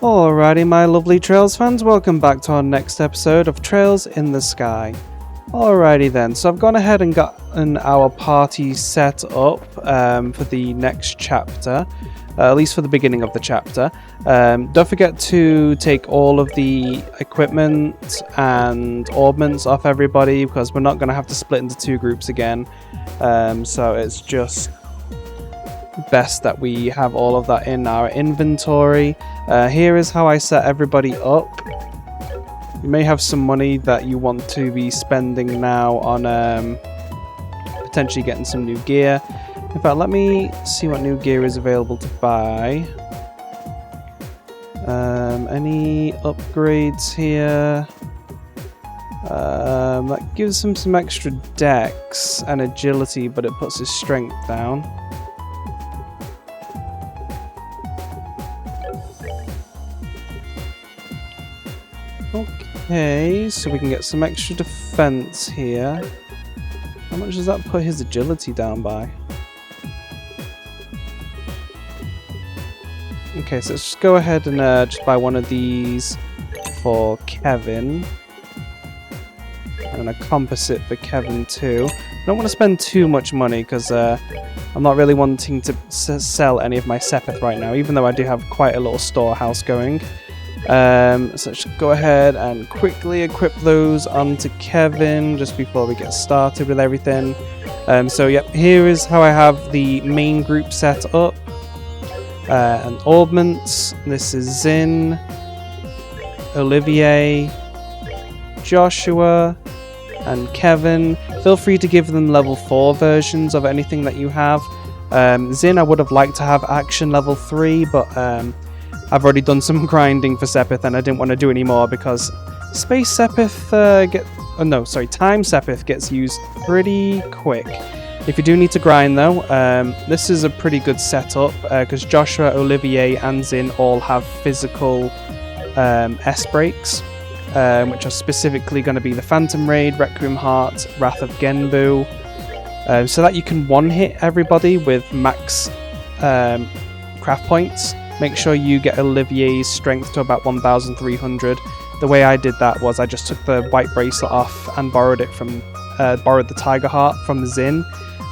Alrighty, my lovely Trails fans, welcome back to our next episode of Trails in the Sky. Alrighty then, so I've gone ahead and gotten our party set up for the next chapter, at least for the beginning of the chapter. Don't forget to take all of the equipment and orbments off everybody, because we're not going to have to split into two groups again, so it's just best that we have all of that in our inventory. Here is how I set everybody up. You may have some money that you want to be spending now on potentially getting some new gear. In fact, let me see what new gear is available to buy. Any upgrades here? That gives him some extra dex and agility, but it puts his strength down. Okay, so we can get some extra defense here. How much does that put his agility down by? Okay, so let's just go ahead and just buy one of these for Kevin. And a composite for Kevin too. I don't want to spend too much money because I'm not really wanting to sell any of my Sepith right now, even though I do have quite a little storehouse going. So let's go ahead and quickly equip those onto Kevin just before we get started with everything. So yep, here is how I have the main group set up. And orbments. This is Zin, Olivier, Joshua, and Kevin. Feel free to give them level 4 versions of anything that you have. Zin I would have liked to have action level 3, but I've already done some grinding for Sepith and I didn't want to do any more because Space Sepith Time Sepith gets used pretty quick. If you do need to grind though, this is a pretty good setup because Joshua, Olivier and Zin all have physical S-breaks, which are specifically going to be the Phantom Raid, Requiem Heart, Wrath of Genbu, so that you can one-hit everybody with max craft points. Make sure you get Olivier's strength to about 1,300. The way I did that was I just took the white bracelet off and borrowed the Tiger Heart from Zin.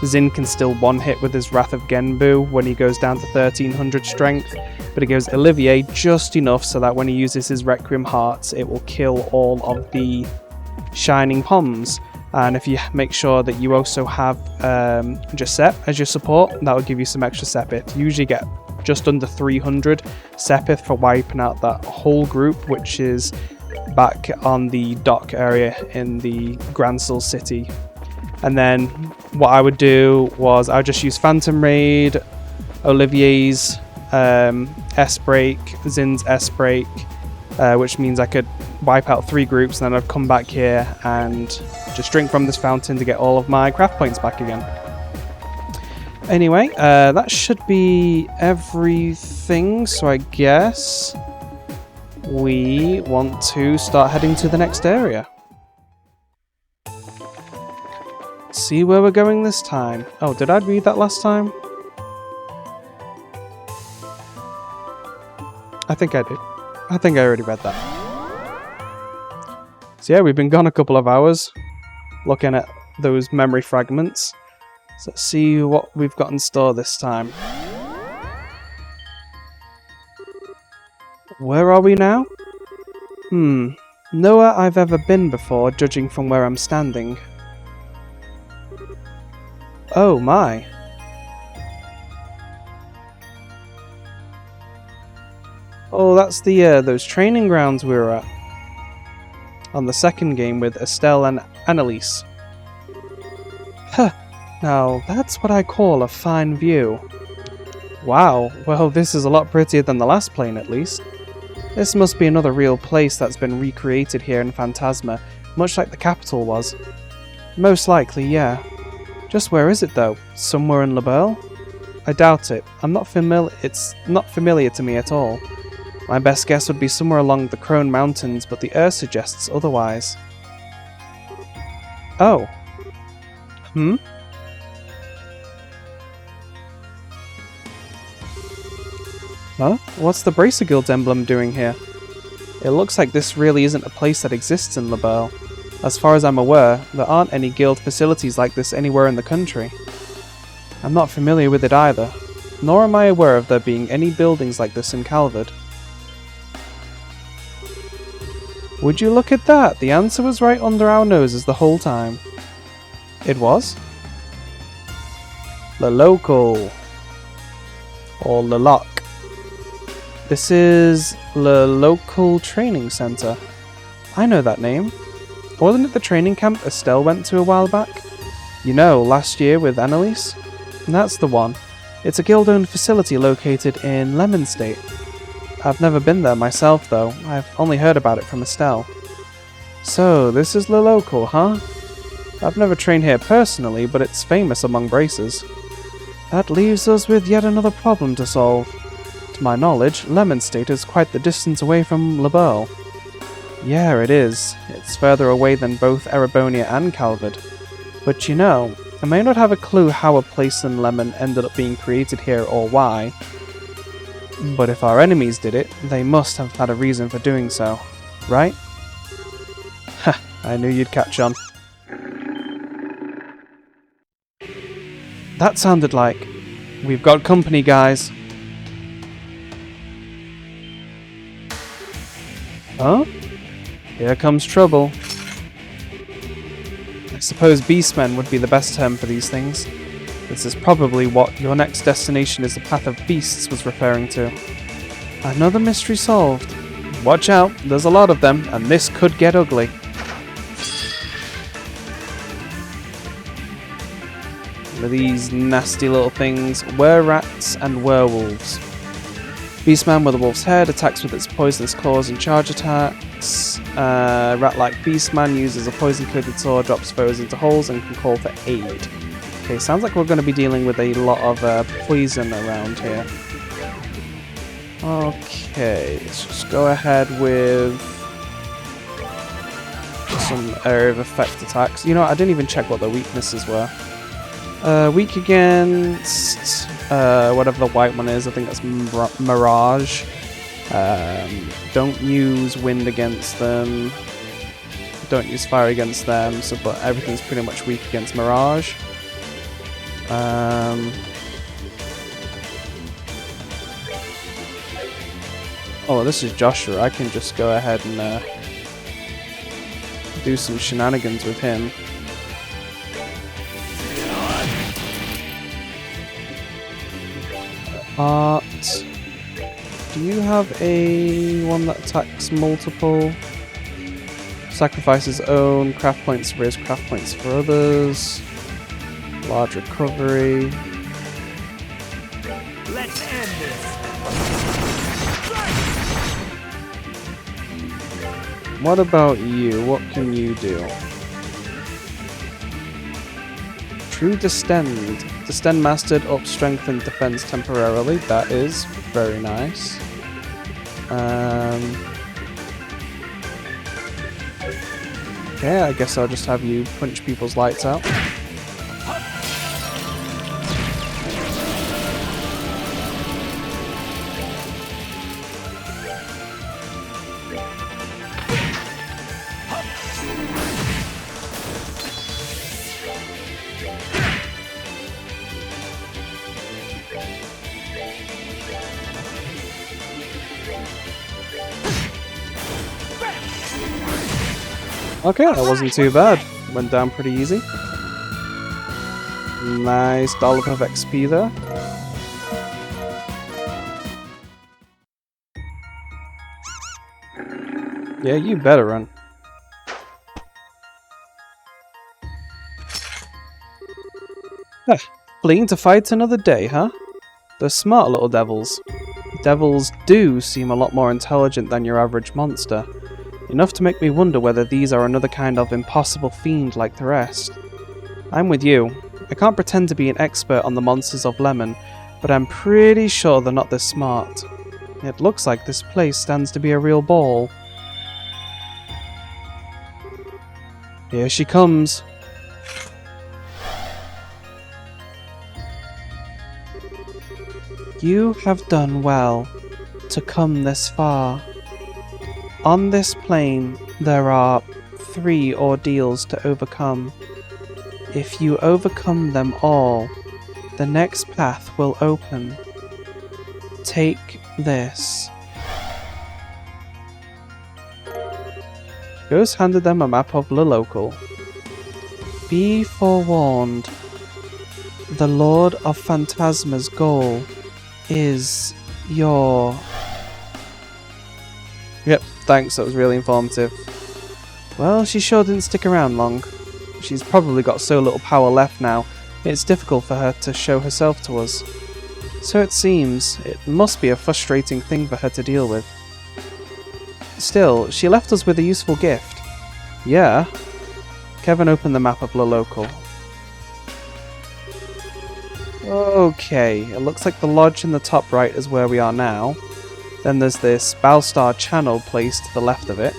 Zin can still one-hit with his Wrath of Genbu when he goes down to 1,300 strength, but it gives Olivier just enough so that when he uses his Requiem Hearts, it will kill all of the Shining Poms. And if you make sure that you also have Giuseppe as your support, that will give you some extra Sepith. You usually get just under 300 Sepith for wiping out that whole group, which is back on the dock area in the Gransel City. And then what I would do was I would just use Phantom Raid, Olivier's S-Break, Zin's S-Break, which means I could wipe out 3 groups, and then I'd come back here and just drink from this fountain to get all of my craft points back again. Anyway, that should be everything, so I guess we want to start heading to the next area. See where we're going this time. Oh, did I read that last time? I think I did. I think I already read that. So yeah, we've been gone a couple of hours looking at those memory fragments. So let's see what we've got in store this time. Where are we now? Nowhere I've ever been before, judging from where I'm standing. Oh my. Oh, that's the those training grounds we were at on the second game with Estelle and Annalise. Huh. Now, that's what I call a fine view. Wow, well this is a lot prettier than the last plane at least. This must be another real place that's been recreated here in Phantasma, much like the capital was. Most likely, yeah. Just where is it though? Somewhere in Locle? I doubt it. It's not familiar to me at all. My best guess would be somewhere along the Crone Mountains, but the air suggests otherwise. Oh. Huh? What's the Bracer Guild emblem doing here? It looks like this really isn't a place that exists in Locle. As far as I'm aware, there aren't any guild facilities like this anywhere in the country. I'm not familiar with it either, nor am I aware of there being any buildings like this in Calvard. Would you look at that? The answer was right under our noses the whole time. It was? Locle. Or Locle. This is the Locle Training Center. I know that name. Wasn't it the training camp Estelle went to a while back? You know, last year with Annalise? That's the one. It's a guild-owned facility located in Lemon State. I've never been there myself though. I've only heard about it from Estelle. So, this is Locle, huh? I've never trained here personally, but it's famous among bracers. That leaves us with yet another problem to solve. To my knowledge, Lemon State is quite the distance away from Locle. Yeah, it is. It's further away than both Erebonia and Calvard. But you know, I may not have a clue how a place in Lemon ended up being created here or why. But if our enemies did it, they must have had a reason for doing so, right? Ha, I knew you'd catch on. That sounded like... We've got company, guys. Huh? Here comes trouble. I suppose beastmen would be the best term for these things. This is probably what your next destination is the Path of Beasts was referring to. Another mystery solved. Watch out, there's a lot of them, and this could get ugly. Look at these nasty little things. Were-rats and werewolves. Beastman with a wolf's head attacks with its poisonous claws and charge attacks. Rat-like Beastman uses a poison-coated sword, drops foes into holes, and can call for aid. Okay, sounds like we're going to be dealing with a lot of poison around here. Okay, let's just go ahead with some area of effect attacks. You know, I didn't even check what their weaknesses were. Weak against whatever the white one is. I think that's Mirage. Don't use wind against them. Don't use fire against them. So, but everything's pretty much weak against Mirage. Oh, this is Joshua. I can just go ahead and do some shenanigans with him. Art. Do you have a one that attacks multiple? Sacrifices own, craft points to raise craft points for others. Large recovery. Let's end this. What about you? What can you do? True Distend. Distend mastered, up strength and defense temporarily. That is very nice. Okay, I guess I'll just have you punch people's lights out. Okay, that wasn't too bad. Went down pretty easy. Nice dollop of XP there. Yeah, you better run. Fleeing to fight another day, huh? They're smart little devils. Devils do seem a lot more intelligent than your average monster. Enough to make me wonder whether these are another kind of impossible fiend like the rest. I'm with you. I can't pretend to be an expert on the monsters of Lemon, but I'm pretty sure they're not this smart. It looks like this place stands to be a real ball. Here she comes. You have done well. to come this far. On this plane, there are 3 ordeals to overcome. If you overcome them all, the next path will open. Take this. Ghost handed them a map of Locle. Be forewarned. The Lord of Phantasma's goal is your... Yep, thanks, that was really informative. Well, she sure didn't stick around long. She's probably got so little power left now, it's difficult for her to show herself to us. So it seems, it must be a frustrating thing for her to deal with. Still, she left us with a useful gift. Yeah? Kevin opened the map of Locle. Okay, it looks like the lodge in the top right is where we are now. Then there's this Balstar channel placed to the left of it.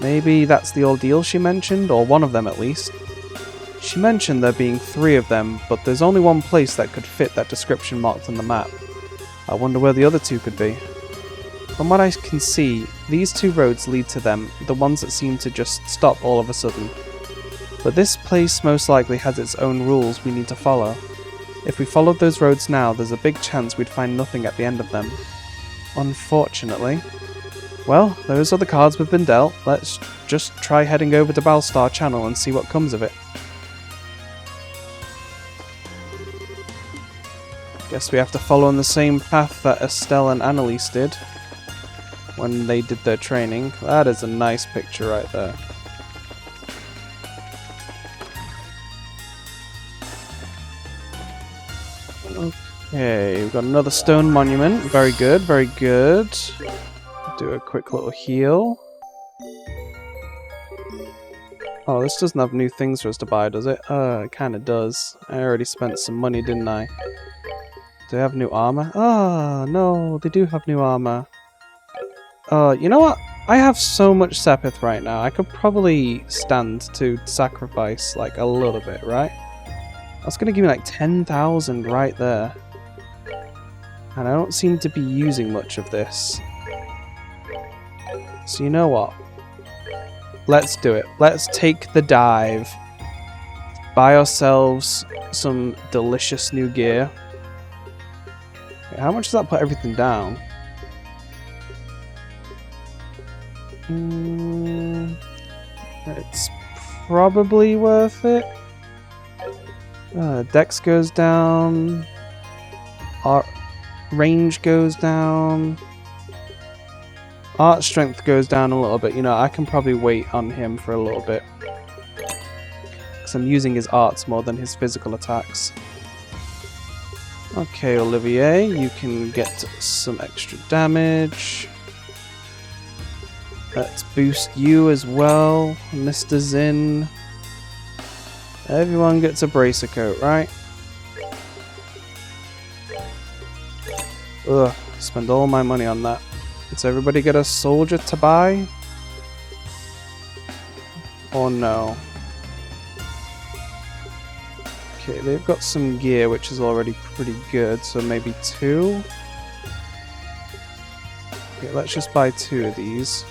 Maybe that's the ordeal she mentioned, or one of them at least. She mentioned there being 3 of them, but there's only one place that could fit that description marked on the map. I wonder where the other 2 could be. From what I can see, these 2 roads lead to them, the ones that seem to just stop all of a sudden. But this place most likely has its own rules we need to follow. If we followed those roads now, there's a big chance we'd find nothing at the end of them. Unfortunately. Well, those are the cards we've been dealt. Let's just try heading over to Balstar Channel and see what comes of it. Guess we have to follow on the same path that Estelle and Annalise did when they did their training. That is a nice picture right there. Okay, we've got another stone monument. Very good, very good. Do a quick little heal. Oh, this doesn't have new things for us to buy, does it? It kind of does. I already spent some money, didn't I? Do they have new armor? Oh, no, they do have new armor. You know what? I have so much Sepith right now. I could probably stand to sacrifice, like, a little bit, right? That's going to give me, like, 10,000 right there. And I don't seem to be using much of this. So you know what? Let's do it. Let's take the dive. Buy ourselves some delicious new gear. Okay, how much does that put everything down? It's probably worth it. Dex goes down. Art range goes down. Art strength goes down a little bit. You know, I can probably wait on him for a little bit. Because I'm using his arts more than his physical attacks. Okay, Olivier, you can get some extra damage. Let's boost you as well, Mr. Zin. Everyone gets a bracer coat, right? Ugh, spend all my money on that. Does everybody get a soldier to buy? Or no? Okay, they've got some gear which is already pretty good, so maybe 2? Okay, let's just buy 2 of these.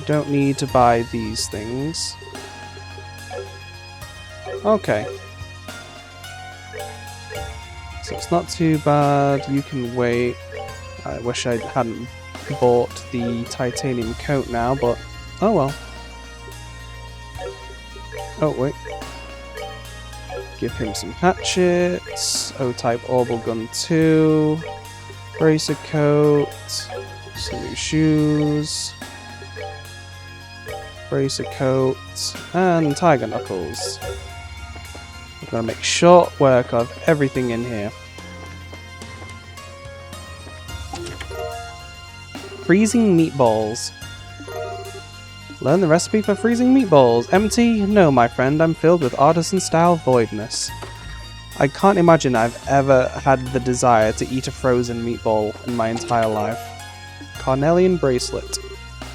Don't need to buy these things. Okay. So it's not too bad, you can wait. I wish I hadn't bought the titanium coat now, but oh well. Oh wait. Give him some hatchets, O-type orbital gun 2, bracer coat, some new shoes, bracer coat, and tiger knuckles. We're going to make short work of everything in here. Freezing meatballs. Learn the recipe for freezing meatballs. Empty? No, my friend, I'm filled with artisan-style voidness. I can't imagine I've ever had the desire to eat a frozen meatball in my entire life. Carnelian bracelet.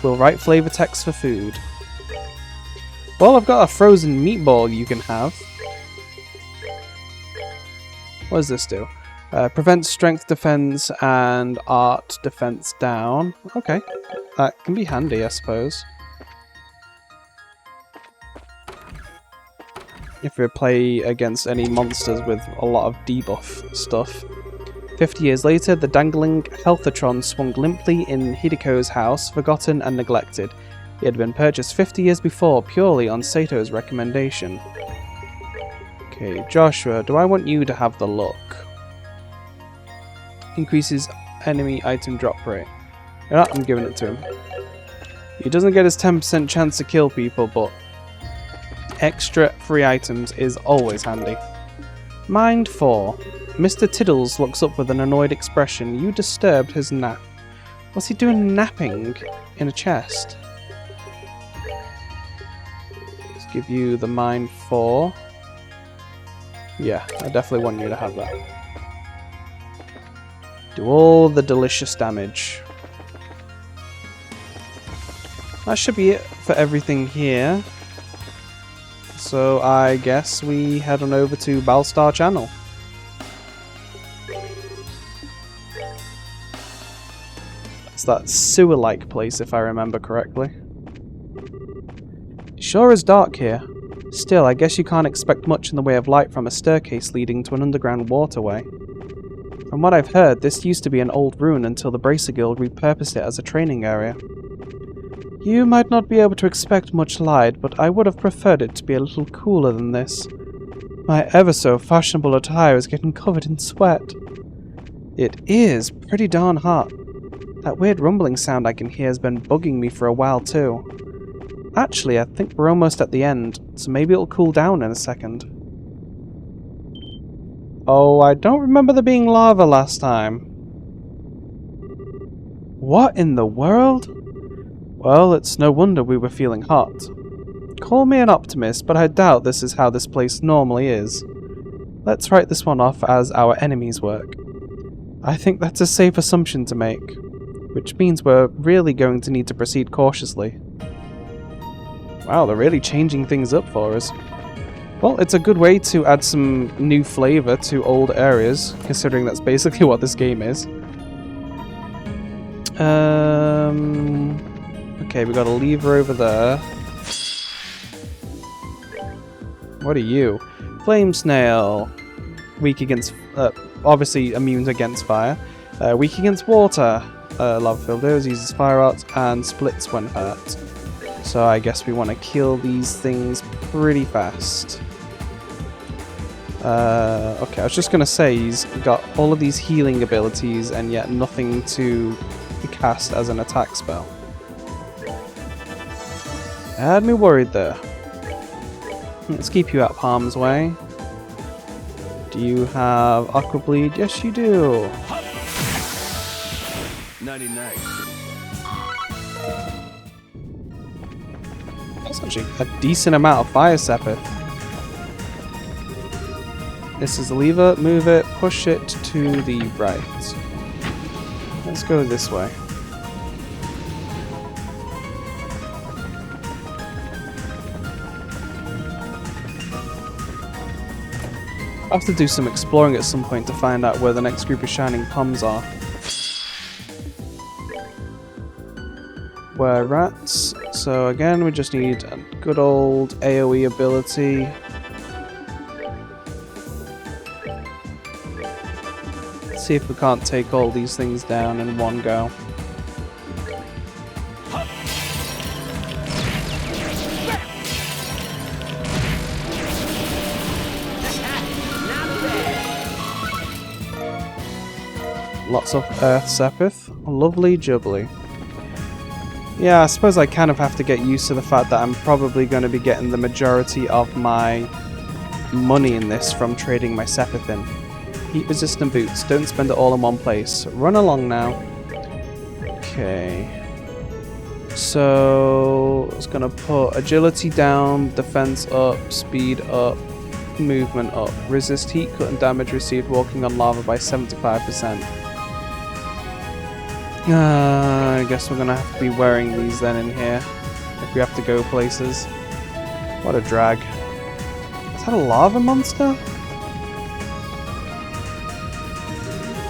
Will write flavor text for food. Well, I've got a frozen meatball you can have. What does this do? Prevents strength defense and art defense down. Okay, that can be handy, I suppose. If we play against any monsters with a lot of debuff stuff. 50 years later, the dangling Healthatron swung limply in Hidiko's house, forgotten and neglected. It had been purchased 50 years before, purely on Sato's recommendation. Okay, Joshua, do I want you to have the look? Increases enemy item drop rate. Yeah, I'm giving it to him. He doesn't get his 10% chance to kill people, but extra free items is always handy. Mind 4. Mr. Tiddles looks up with an annoyed expression. You disturbed his nap. What's he doing napping in a chest? Let's give you the Mind 4. Yeah, I definitely want you to have that. Do all the delicious damage. That should be it for everything here. So I guess we head on over to Balstar Channel. It's that sewer-like place, if I remember correctly. It sure is dark here. Still, I guess you can't expect much in the way of light from a staircase leading to an underground waterway. From what I've heard, this used to be an old ruin until the Bracer Guild repurposed it as a training area. You might not be able to expect much light, but I would have preferred it to be a little cooler than this. My ever-so-fashionable attire is getting covered in sweat. It is pretty darn hot. That weird rumbling sound I can hear has been bugging me for a while too. Actually, I think we're almost at the end, so maybe it'll cool down in a second. Oh, I don't remember there being lava last time. What in the world? Well, it's no wonder we were feeling hot. Call me an optimist, but I doubt this is how this place normally is. Let's write this one off as our enemy's work. I think that's a safe assumption to make, which means we're really going to need to proceed cautiously. Wow, they're really changing things up for us. Well, it's a good way to add some new flavour to old areas, considering that's basically what this game is. Okay, we got a lever over there. What are you? Flame Snail. Weak against... obviously immune against fire. Weak against water. Lava Fildos uses fire art and splits when hurt. So I guess we want to kill these things pretty fast. Okay, I was just going to say he's got all of these healing abilities and yet nothing to cast as an attack spell. Had me worried there. Let's keep you out of harm's way. Do you have Aqua Bleed? Yes, you do. 99. That's actually a decent amount of Fire Sepith. This is the lever. Move it. Push it to the right. Let's go this way. I have to do some exploring at some point to find out where the next group of Shining Palms are. We're rats, so again we just need a good old AoE ability. Let's see if we can't take all these things down in one go. Lots of Earth Sepith. Lovely jubbly. Yeah, I suppose I kind of have to get used to the fact that I'm probably going to be getting the majority of my money in this from trading my Sepith in. Heat resistant boots. Don't spend it all in one place. Run along now. Okay. So, it's going to put agility down, defense up, speed up, movement up. Resist heat, cut and damage received walking on lava by 75%. I guess we're gonna have to be wearing these then in here if we have to go places. What a drag. Is that a lava monster?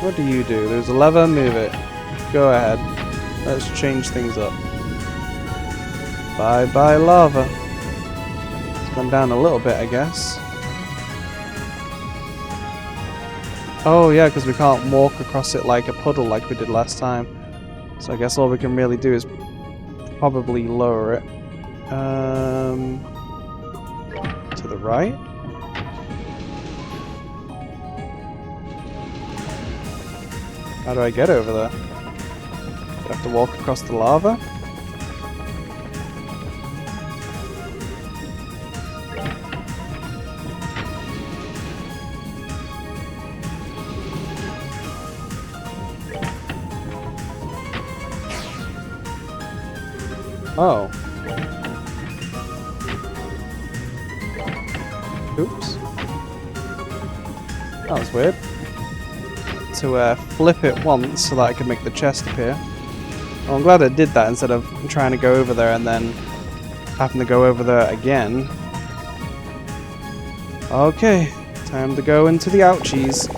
What do you do? There's a lever, move it. Go ahead. Let's change things up. Bye bye lava. It's gone down a little bit, I guess. Oh yeah, because we can't walk across it like a puddle like we did last time. So I guess all we can really do is probably lower it. To the right? How do I get over there? Do I have to walk across the lava? Oh. Oops. That was weird. To flip it once so that I could make the chest appear. Well, I'm glad I did that instead of trying to go over there and then having to go over there again. Okay, time to go into the ouchies.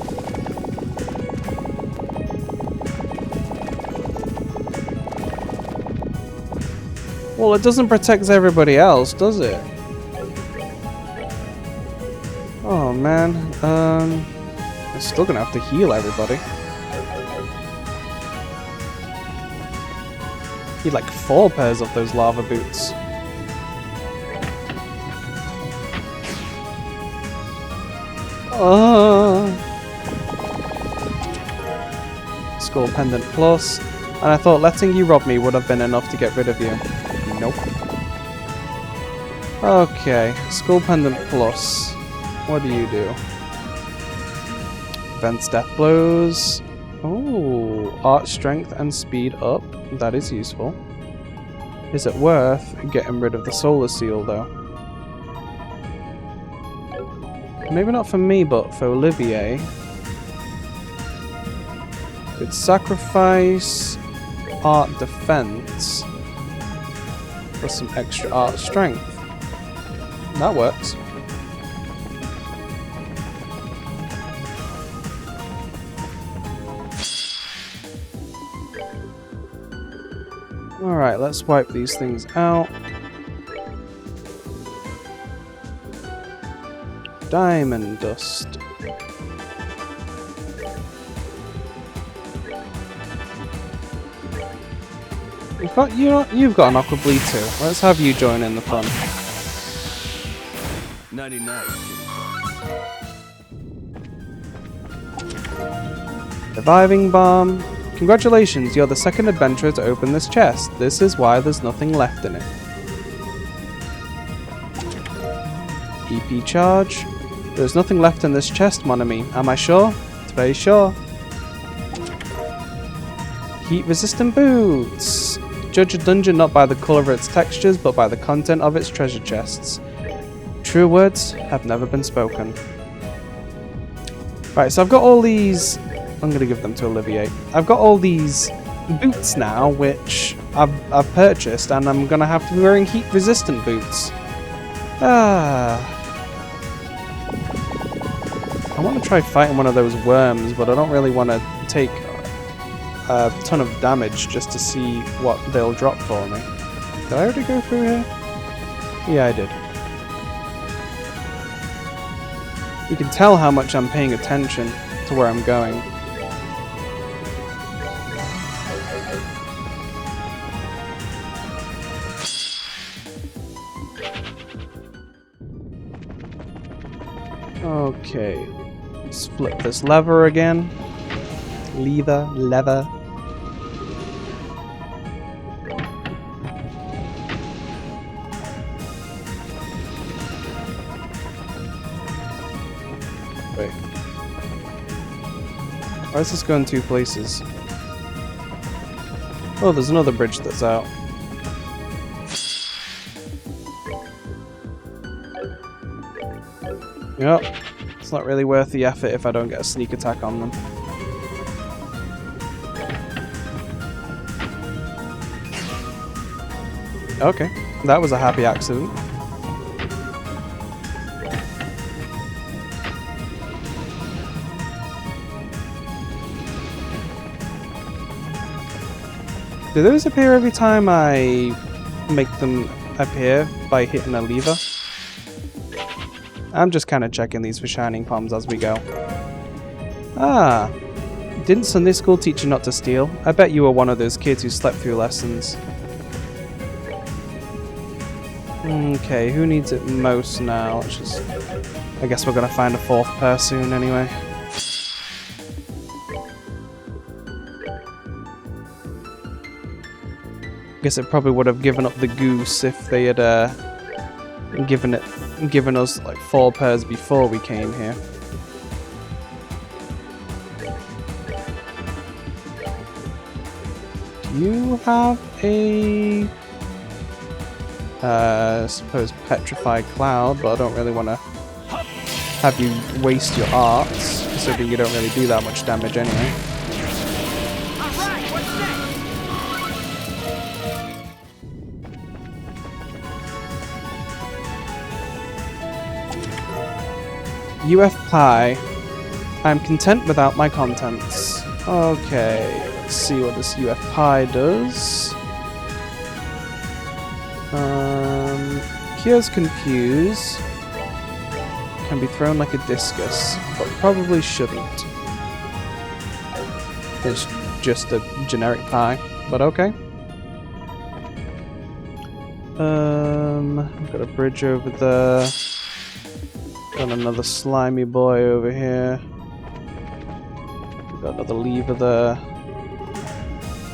Well, it doesn't protect everybody else, does it? Oh man, I'm still gonna have to heal everybody. Need like 4 pairs of those lava boots. Skull Pendant Plus. And I thought letting you rob me would have been enough to get rid of you. Nope. Okay, Skull Pendant Plus. What do you do? Prevents death blows. Oh, art strength and speed up. That is useful. Is it worth getting rid of the solar seal though? Maybe not for me, but for Olivier. It's sacrifice art defense for some extra art strength. That works. Alright, let's wipe these things out. Diamond dust. You've got an aqua bleed too. Let's have you join in the fun. 99. Reviving bomb. Congratulations, you're the second adventurer to open this chest. This is why there's nothing left in it. EP charge. There's nothing left in this chest, mon ami. Am I sure? Very sure. Heat resistant boots. Judge a dungeon not by the colour of its textures, but by the content of its treasure chests. True words have never been spoken. Right, so I've got all these... I'm going to give them to Olivier. I've got all these boots now, which I've purchased, and I'm going to have to be wearing heat-resistant boots. I want to try fighting one of those worms, but I don't really want to take a ton of damage just to see what they'll drop for me. Did I already go through here? Yeah, I did. You can tell how much I'm paying attention to where I'm going. Okay, let's flip this lever again. Lever. Wait. Why is this going 2 places? Oh, there's another bridge that's out. Yep. It's not really worth the effort if I don't get a sneak attack on them. Okay, that was a happy accident. Do those appear every time I make them appear by hitting a lever? I'm just kind of checking these for shining palms as we go. Ah, didn't Sunday school teach you not to steal? I bet you were one of those kids who slept through lessons. Okay, who needs it most now? Let's just... I guess we're gonna find a fourth pair soon anyway. Guess it probably would have given up the goose if they had given us like 4 pairs before we came here. Do you have a I suppose petrified cloud, but I don't really want to have you waste your arts, considering you don't really do that much damage anyway. UF Pie. I'm content without my contents. Okay, let's see what this UF Pie does. Cures Confuse. Can be thrown like a discus, but probably shouldn't. It's just a generic pie, but okay. Got a bridge over there. Got another slimy boy over here. Got another lever there.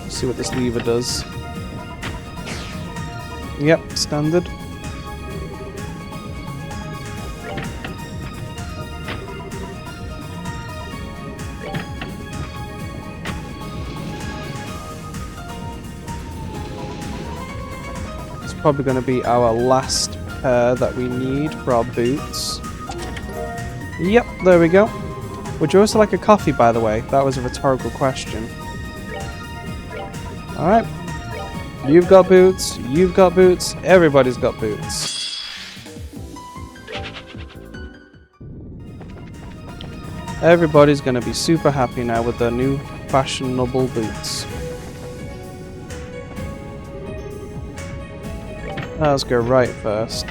Let's see what this lever does. Yep, standard. It's probably going to be our last pair that we need for our boots. Yep, there we go. Would you also like a coffee, by the way? That was a rhetorical question. Alright. You've got boots, everybody's got boots. Everybody's gonna be super happy now with their new fashionable boots. Let's go right first.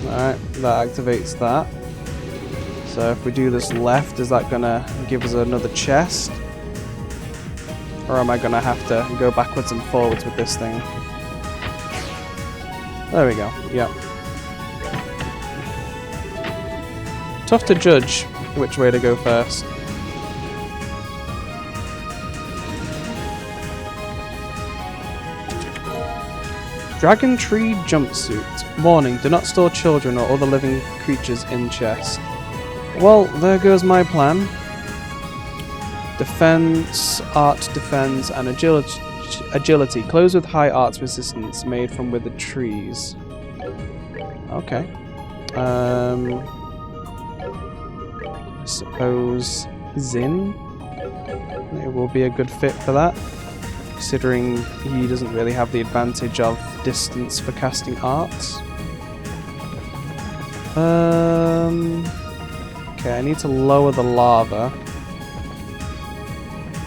Alright, that activates that. So if we do this left, is that gonna give us another chest? Or am I gonna have to go backwards and forwards with this thing? There we go, yep. Tough to judge which way to go first. Dragon Tree Jumpsuit. Warning, do not store children or other living creatures in chest. Well, there goes my plan. Defense, art defense, and agility. Clothes with high arts resistance, made from withered trees. Okay. I suppose Zin. It will be a good fit for that, considering he doesn't really have the advantage of distance for casting arts. Okay, I need to lower the lava.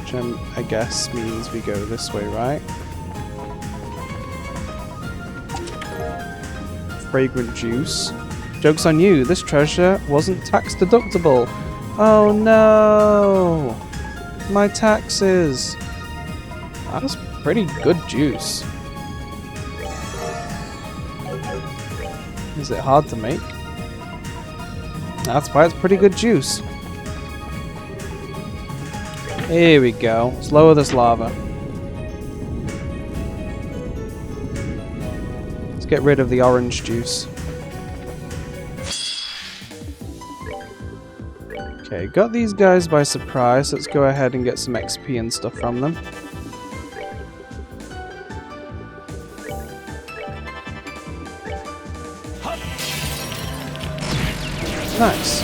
Which I guess means we go this way, right? Fragrant juice. Joke's on you, this treasure wasn't tax deductible. Oh no! My taxes! That's pretty good juice. Is it hard to make? That's why it's pretty good juice. Here we go. Let's lower this lava. Let's get rid of the orange juice. Okay, got these guys by surprise. Let's go ahead and get some XP and stuff from them. Nice.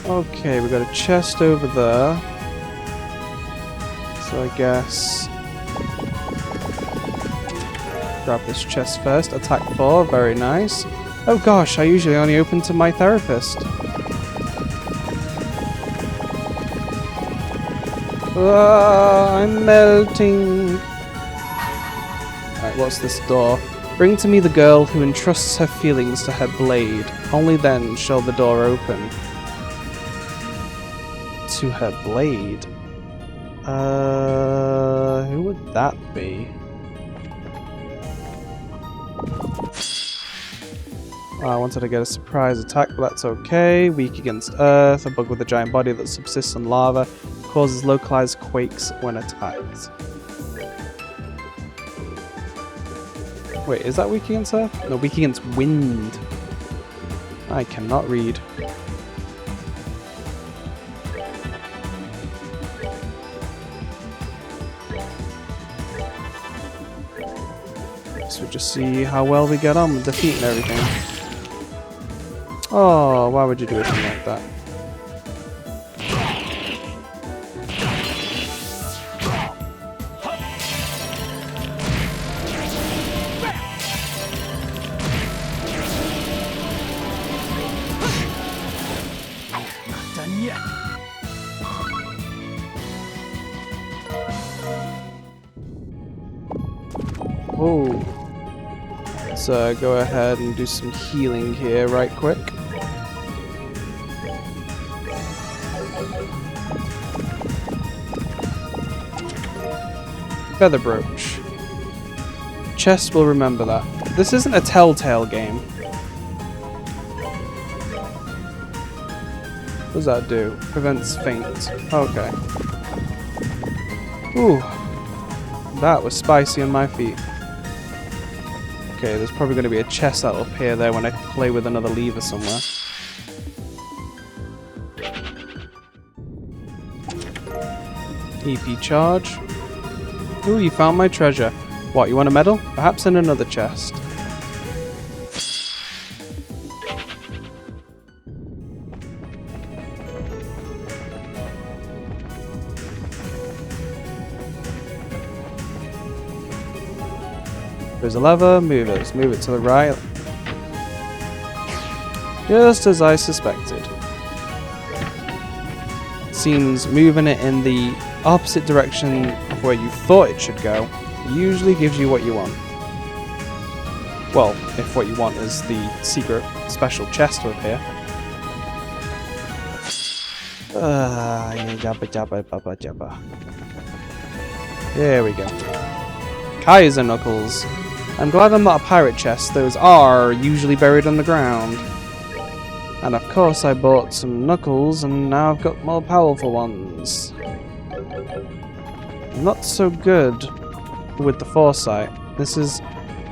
Okay, we got a chest over there. So I guess grab this chest first. Attack 4, very nice. Oh gosh, I usually only open to my therapist. I'm melting. Alright, what's this door? Bring to me the girl who entrusts her feelings to her blade. Only then shall the door open. To her blade? Who would that be? I wanted to get a surprise attack, but that's okay. Weak against earth, a bug with a giant body that subsists on lava, causes localized quakes when attacked. Wait, is that weak against earth? No, weak against wind. I cannot read. So we'll just see how well we get on with defeating everything. Oh, why would you do something like that? Not done yet. Whoa. Let's go ahead and do some healing here right quick. Feather brooch. Chest will remember that. This isn't a Telltale game. What does that do? Prevents faint. Okay. Ooh. That was spicy on my feet. Okay, there's probably going to be a chest that'll appear there when I play with another lever somewhere. EP charge. Ooh, you found my treasure. What, you want a medal? Perhaps in another chest. There's a lever, move it. Let's move it to the right. Just as I suspected. Seems moving it in the opposite direction of where you thought it should go usually gives you what you want. Well, if what you want is the secret special chest to appear. There we go. Kaiser Knuckles. I'm glad I'm not a pirate chest. Those are usually buried on the ground. And of course I bought some Knuckles and now I've got more powerful ones. I'm not so good with the foresight. This is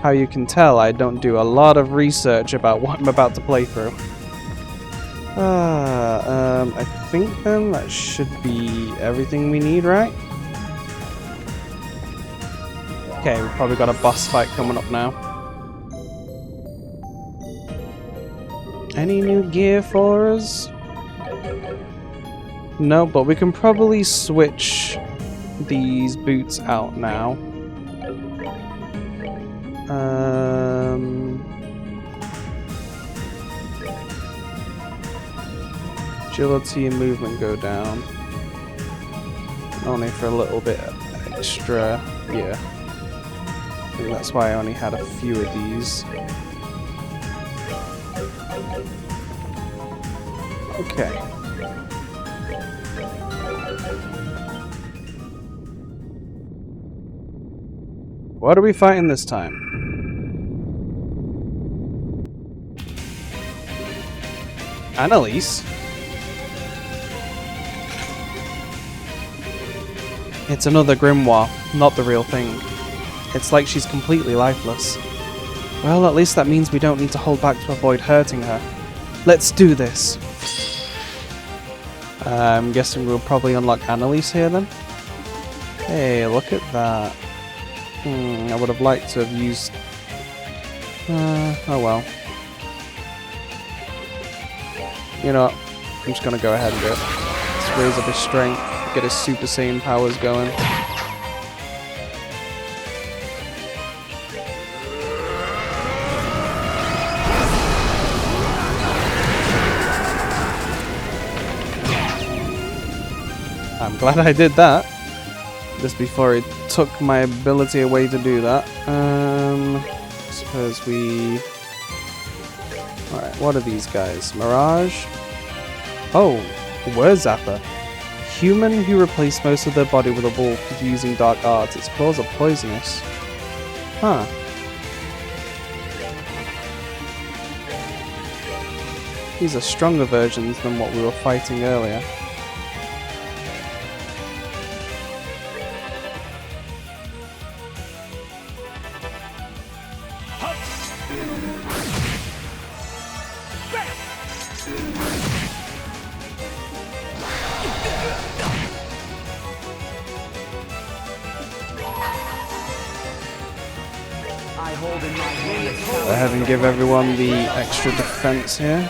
how you can tell I don't do a lot of research about what I'm about to play through. I think then that should be everything we need, right? Okay, we've probably got a boss fight coming up now. Any new gear for us? No, but we can probably switch these boots out now. Agility and movement go down. Only for a little bit extra, yeah. I think that's why I only had a few of these. Okay. What are we fighting this time? Annalise? It's another grimoire, not the real thing. It's like she's completely lifeless. Well, at least that means we don't need to hold back to avoid hurting her. Let's do this! I'm guessing we'll probably unlock Annalise here then? Hey, look at that. I would have liked to have used... oh well. You know what? I'm just gonna go ahead and do it. Let's raise up his strength, get his Super Saiyan powers going. I'm glad I did that. Just before it took my ability away to do that. Suppose we... Alright, what are these guys? Mirage? Oh, Zapper. Human who replaced most of their body with a wolf using dark arts. Its claws are poisonous. Huh. These are stronger versions than what we were fighting earlier. Go ahead and give everyone the extra defense here.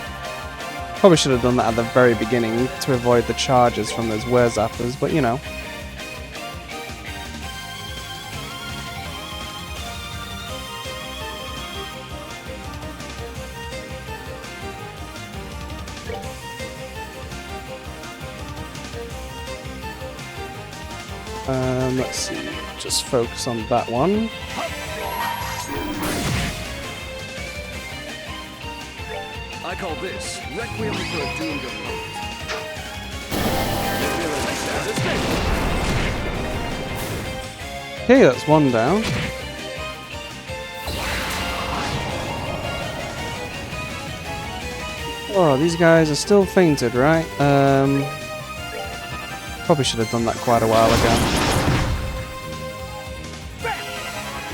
Probably should have done that at the very beginning to avoid the charges from those Zappers, but you know. Let's see, just focus on that one. I call this Requiem for a Doomed Opponent. Okay, that's one down. Oh, these guys are still fainted, right? Probably should have done that quite a while ago.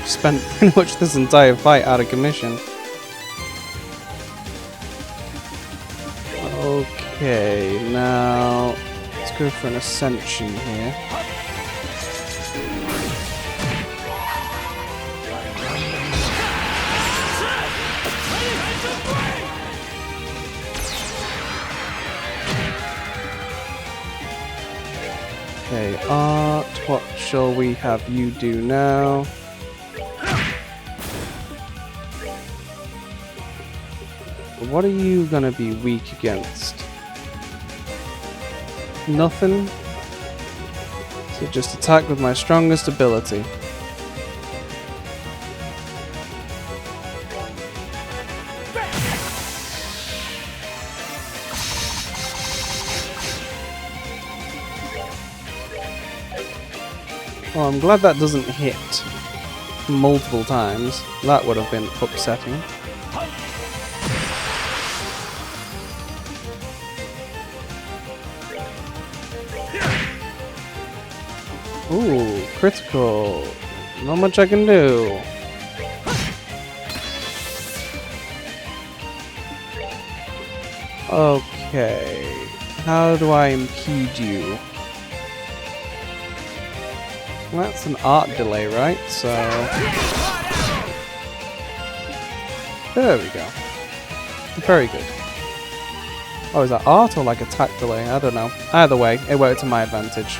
Spent pretty much this entire fight out of commission. Okay, now let's go for an ascension here. Okay, Art, what shall we have you do now? What are you gonna be weak against? Nothing? So just attack with my strongest ability. Well, I'm glad that doesn't hit multiple times. That would have been upsetting. Ooh, critical. Not much I can do. Okay. How do I impede you? Well, that's an art delay, right? So... There we go. Very good. Oh, is that art or like attack delay? I don't know. Either way, it worked to my advantage.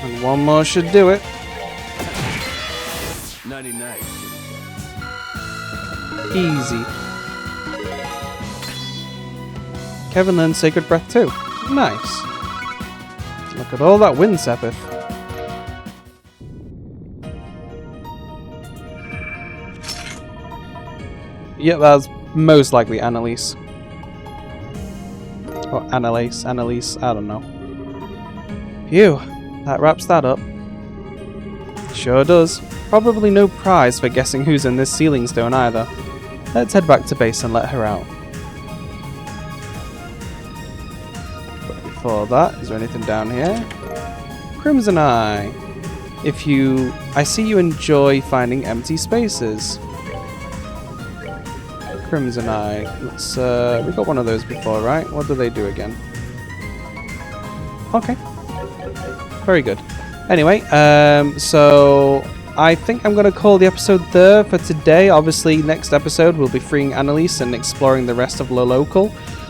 And one more should do it. 99. Easy. Kevin learned Sacred Breath too. Nice. Look at all that wind, Sepith. Yep, that's most likely Annalise. Or Annalise, I don't know. Phew, that wraps that up. Sure does. Probably no prize for guessing who's in this ceiling stone either. Let's head back to base and let her out. But before that, is there anything down here? Crimson Eye. I see you enjoy finding empty spaces. Crimson Eye. Let's, we got one of those before, right? What do they do again? Okay. Very good. Anyway, so I think I'm going to call the episode there for today. Obviously, next episode we'll be freeing Annalise and exploring the rest of Locle.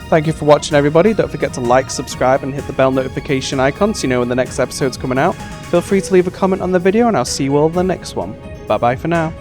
Thank you for watching, everybody. Don't forget to like, subscribe, and hit the bell notification icon so you know when the next episode's coming out. Feel free to leave a comment on the video, and I'll see you all in the next one. bye bye for now.